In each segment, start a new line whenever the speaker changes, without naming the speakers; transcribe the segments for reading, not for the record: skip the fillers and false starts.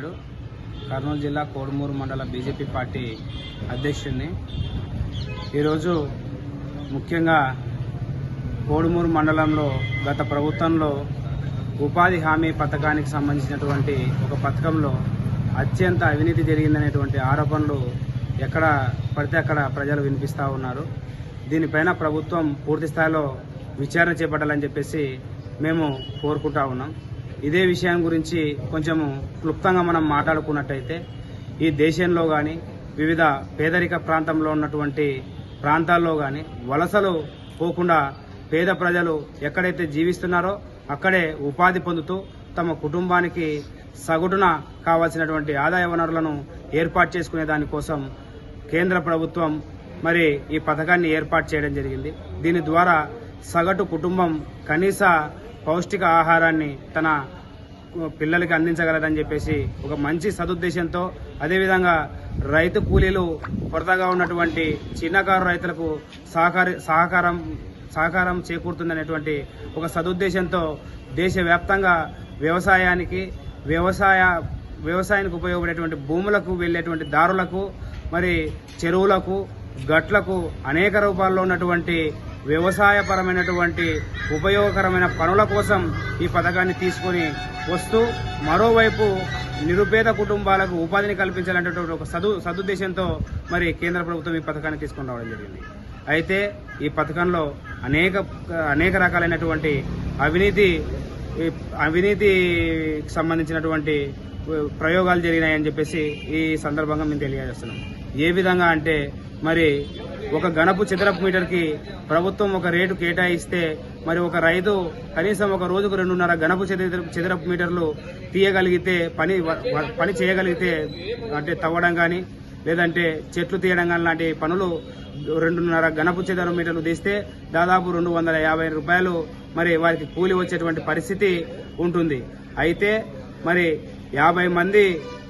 నాయుడు, కర్నూలు జిల్లా కోడుమూరు మండల BJP party అధ్యక్షుడిని. ఈరోజు ముఖ్యంగా కోడుమూరు మండలంలో గత ప్రభుత్వంలో ఉపాధి హామీ పథకానికి సంబంధించినటువంటి ఒక పథకంలో అత్యంత అవినీతి జరిగిందనేటువంటి ఆరోపణలు ఎక్కడ పడితే అక్కడ ప్రజలు వినిపిస్తూ ఉన్నారు. దీనిపైన ప్రభుత్వం పూర్తి స్థాయిలో విచారణ చేపట్టాలని చెప్పేసి మేము కోరుకుంటా ఉన్నాం. ఇదే విషయం గురించి కొంచెము క్లుప్తంగా మనం మాట్లాడుకున్నట్టయితే ఈ దేశంలో కానీ వివిధ పేదరిక ప్రాంతంలో ఉన్నటువంటి ప్రాంతాల్లో కానీ వలసలు పోకుండా పేద ప్రజలు ఎక్కడైతే జీవిస్తున్నారో అక్కడే ఉపాధి పొందుతూ తమ కుటుంబానికి సగటున కావాల్సినటువంటి ఆదాయ వనరులను ఏర్పాటు చేసుకునే దానికోసం కేంద్ర ప్రభుత్వం మరి ఈ పథకాన్ని ఏర్పాటు చేయడం జరిగింది. దీని ద్వారా సగటు కుటుంబం కనీస పౌష్టిక ఆహారాన్ని తన పిల్లలకి అందించగలదని చెప్పేసి ఒక మంచి సదుద్దేశంతో, అదేవిధంగా రైతు కూలీలు కొరతగా ఉన్నటువంటి చిన్నకారు రైతులకు సహకారం చేకూరుతుందనేటువంటి ఒక సదుద్దేశంతో దేశవ్యాప్తంగా వ్యవసాయానికి ఉపయోగపడేటువంటి భూములకు వెళ్లేటువంటి దారులకు, మరి చెరువులకు, గట్లకు అనేక రూపాల్లో ఉన్నటువంటి వ్యవసాయపరమైనటువంటి ఉపయోగకరమైన పనుల కోసం ఈ పథకాన్ని తీసుకొని వస్తూ మరోవైపు నిరుపేద కుటుంబాలకు ఉపాధిని కల్పించాలనేటువంటి ఒక సదుద్దేశంతో మరి కేంద్ర ప్రభుత్వం ఈ పథకాన్ని తీసుకొని రావడం జరిగింది. అయితే ఈ పథకంలో అనేక రకాలైనటువంటి అవినీతికి సంబంధించినటువంటి ప్రయోగాలు జరిగినాయని చెప్పేసి ఈ సందర్భంగా మేము తెలియజేస్తున్నాం. ఏ విధంగా అంటే మరి ఒక గణపు చదరపు మీటర్కి ప్రభుత్వం ఒక రేటు కేటాయిస్తే మరి ఒక రైతు కనీసం ఒక రోజుకు 2.5 గణపు చదరపు మీటర్లు తీయగలిగితే పని చేయగలిగితే, అంటే తవ్వడం కానీ లేదంటే చెట్లు తీయడం కానీ లాంటి పనులు 2.5 గణపు చదరపు మీటర్లు తీస్తే దాదాపు 250 రూపాయలు మరి వారికి కూలి వచ్చేటువంటి పరిస్థితి ఉంటుంది. అయితే మరి 50 మంది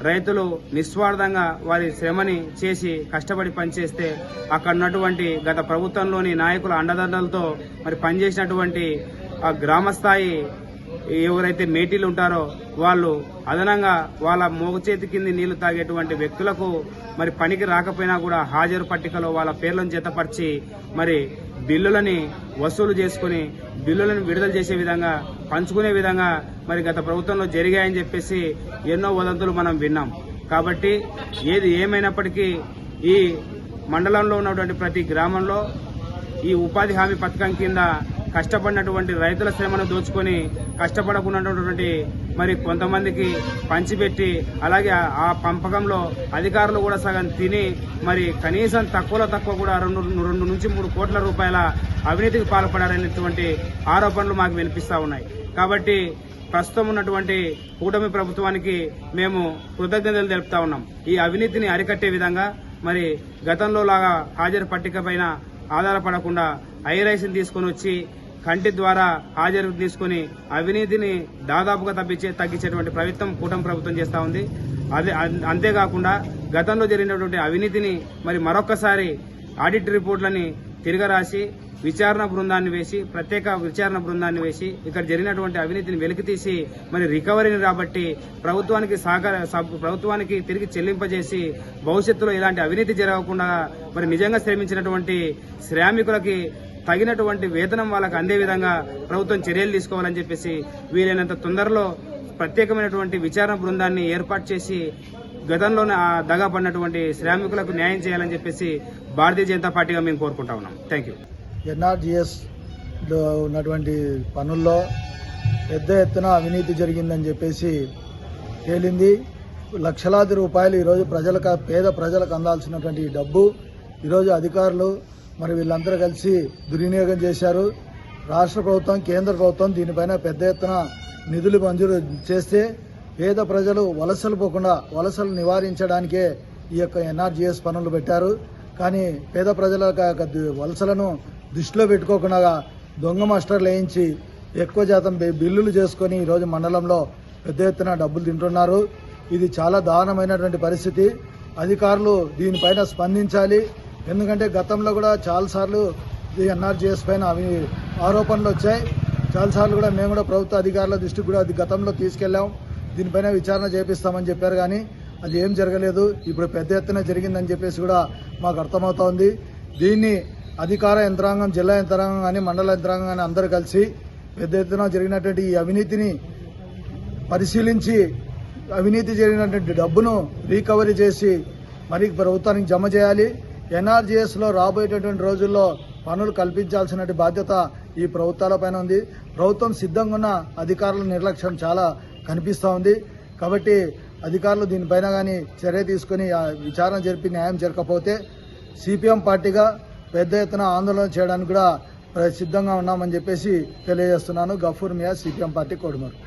రైతులు నిస్వార్థంగా వారి శ్రమని చేసి కష్టపడి పనిచేస్తే అక్కడ ఉన్నటువంటి గత ప్రభుత్వంలోని నాయకుల అండదండలతో మరి పనిచేసినటువంటి ఆ గ్రామస్థాయి ఎవరైతే మేటీలు ఉంటారో వాళ్ళు అదనంగా వాళ్ళ మోగచేతి కింది నీళ్లు తాగేటువంటి వ్యక్తులకు మరి పనికి రాకపోయినా కూడా హాజరు పట్టికలో వాళ్ళ పేర్లను జతపరిచి మరి బిల్లులని వసూలు చేసుకుని బిల్లులను విడుదల చేసే విధంగా, పంచుకునే విధంగా మరి గత ప్రభుత్వంలో జరిగాయని చెప్పేసి ఎన్నో వదంతులు మనం విన్నాం. కాబట్టి ఏది ఏమైనప్పటికీ ఈ మండలంలో ఉన్నటువంటి ప్రతి గ్రామంలో ఈ ఉపాధి హామీ పథకం కింద కష్టపడినటువంటి రైతుల శ్రమను దోచుకొని కష్టపడకున్నటువంటి మరి కొంతమందికి పంచిపెట్టి, అలాగే ఆ పంపకంలో అధికారులు కూడా సగం తిని మరి కనీసం తక్కువ కూడా 2 నుంచి 3 కోట్ల రూపాయల అవినీతికి పాల్పడారనేటువంటి ఆరోపణలు మాకు వినిపిస్తా ఉన్నాయి. కాబట్టి ప్రస్తుతం ఉన్నటువంటి కూటమి ప్రభుత్వానికి మేము కృతజ్ఞతలు తెలుపుతా ఉన్నాం. ఈ అవినీతిని అరికట్టే విధంగా మరి గతంలో లాగా హాజరు పట్టిక పైన ఆధారపడకుండా ఐరైస్ని తీసుకుని వచ్చి కంటి ద్వారా హాజరు తీసుకుని అవినీతిని దాదాపుగా తగ్గించేటువంటి ప్రయత్నం కూటమి ప్రభుత్వం చేస్తూ ఉంది. అంతేకాకుండా గతంలో జరిగినటువంటి అవినీతిని మరి మరొకసారి ఆడిట్ రిపోర్ట్లని తిరగరాసి ప్రత్యేక విచారణ బృందాన్ని వేసి ఇక్కడ జరిగినటువంటి అవినీతిని వెలికితీసి మరి రికవరీని రాబట్టి ప్రభుత్వానికి తిరిగి చెల్లింపజేసి భవిష్యత్తులో ఇలాంటి అవినీతి జరగకుండా మరి నిజంగా శ్రమించినటువంటి శ్రామికులకి తగినటువంటి వేతనం వాళ్ళకి అందే విధంగా ప్రభుత్వం చర్యలు తీసుకోవాలని చెప్పేసి వీలైనంత తొందరలో ప్రత్యేకమైనటువంటి విచారణ బృందాన్ని ఏర్పాటు చేసి గతంలోనే దగా పడినటువంటి శ్రామికులకు న్యాయం చేయాలని చెప్పేసి భారతీయ జనతా పార్టీగా మేము కోరుకుంటా ఉన్నాం. Thank you.
ఎన్ఆర్జీఎస్లో ఉన్నటువంటి పనుల్లో పెద్ద ఎత్తున అవినీతి జరిగిందని చెప్పేసి తేలింది. లక్షలాది రూపాయలు ఈరోజు పేద ప్రజలకు అందాల్సినటువంటి డబ్బు ఈరోజు అధికారులు మరి వీళ్ళందరూ కలిసి దుర్వినియోగం చేశారు. రాష్ట్ర ప్రభుత్వం, కేంద్ర ప్రభుత్వం దీనిపైన పెద్ద ఎత్తున నిధులు మంజూరు చేస్తే పేద ప్రజలు వలసలు పోకుండా వలసలు నివారించడానికే ఈ యొక్క ఎన్ఆర్జీఎస్ పనులు పెట్టారు. కానీ పేద ప్రజల వలసలను దృష్టిలో పెట్టుకోకుండా దొంగ మాస్టర్లు వేయించి ఎక్కువ శాతం బిల్లులు చేసుకుని ఈరోజు మండలంలో పెద్ద ఎత్తున డబ్బులు తింటున్నారు. ఇది చాలా దారుణమైనటువంటి పరిస్థితి. అధికారులు దీనిపైన స్పందించాలి. ఎందుకంటే గతంలో కూడా చాలాసార్లు ఈ ఎన్ఆర్జీఎస్ పైన ఆరోపణలు వచ్చాయి. చాలాసార్లు కూడా మేము కూడా ప్రభుత్వ అధికారుల దృష్టికి కూడా అది గతంలో తీసుకెళ్లాం. దీనిపైన విచారణ చేపిస్తామని చెప్పారు, కానీ అది ఏం జరగలేదు. ఇప్పుడు పెద్ద ఎత్తున జరిగిందని చెప్పేసి కూడా మాకు అర్థమవుతోంది. దీన్ని అధికార యంత్రాంగం, జిల్లా యంత్రాంగం కానీ మండల యంత్రాంగం కానీ అందరూ కలిసి పెద్ద ఎత్తున జరిగినటువంటి ఈ అవినీతిని పరిశీలించి అవినీతి జరిగినటువంటి డబ్బును రీకవరీ చేసి మరి ప్రభుత్వానికి జమ చేయాలి. ఎన్ఆర్జీఎస్లో రాబోయేటటువంటి రోజుల్లో పనులు కల్పించాల్సిన బాధ్యత ఈ ప్రభుత్వాలపైన ఉంది. ప్రభుత్వం సిద్ధంగా ఉన్న అధికారుల నిర్లక్ష్యం చాలా కనిపిస్తూ ఉంది. కాబట్టి అధికారులు దీనిపైన కానీ చర్య తీసుకుని విచారణ జరిపి న్యాయం జరగకపోతే సిపిఎం పార్టీగా పెద్ద ఎత్తున ఆందోళన చేయడానికి కూడా సిద్ధంగా ఉన్నామని చెప్పేసి తెలియజేస్తున్నాను. గఫూర్ మియా, సిపిఎం పార్టీ కోడుమూరు.